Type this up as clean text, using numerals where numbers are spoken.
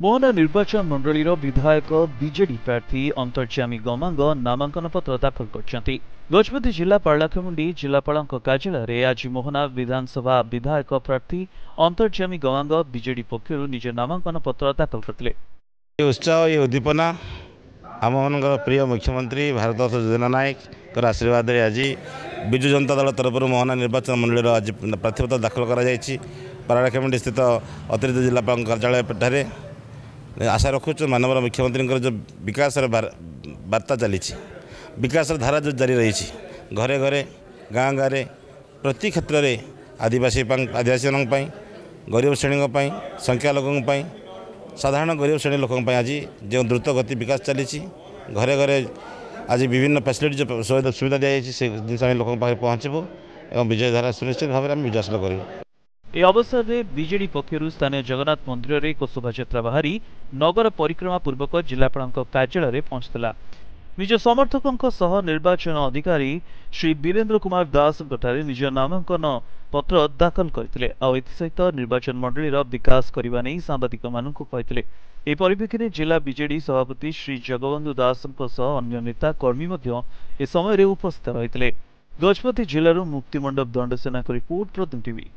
मोहना निर्वाचन मंडल विधायक बीजेडी प्रार्थी अंतर्यामी गमांग नामांकन पत्र दाखल कर गजपति जिला पार्लाखेमुंडी जिलापाल कार्यालय आज मोहना विधानसभा विधायक प्रार्थी अंतर्यामी गमांग बीजेडी पक्षर निज नामांकन पत्र दाखल करते। उत्साह ये उद्दीपना आम मान प्रिय मुख्यमंत्री भारत योजना नायक आशीर्वाद आज विजु जनता दल तरफ मोहना निर्वाचन मंडल आज प्रार्थीपत्र दाखल कर पार्लाखेमुंडी स्थित अतिरिक्त जिलापाल कार्यालय आशा रखुचु मानव मुख्यमंत्री जो विकास वार्ता चली विकास धारा जो जारी रही घरे घरे गाँ गाँव प्रति क्षेत्र में आदिवासी गरीब श्रेणी संख्यालघु साधारण गरीब श्रेणी लोक आज जो द्रुत गति विकास चली घरे घरे आज विभिन्न फैसिलिटी जो सुविधा दी जिन लोक पहुँचबू और विजय धारा सुनिश्चित भाव में विजय हासिल करूँ। ए अवसर में बीजेडी पक्षर स्थानीय जगन्नाथ मंदिर में एक शोभायात्रा बाहरी नगर परिक्रमा पूर्वक जिलापाल कार्यालय पहुंचला। निज समर्थकों निर्वाचन अधिकारी श्री वीरेन्द्र कुमार दास निज नामांकन पत्र दाखल करते सहित निर्वाचन मंडल विकास करने नहीं सांबादिक ए परिप्रेक्षी जिला बीजेडी सभापति श्री जगबंधु दास अन्य नेता कर्मी ए समय उपस्थित रही। गजपति जिलूर मुक्तिमंडप दंडसेना रिपोर्ट प्रतिनिधि टीवी।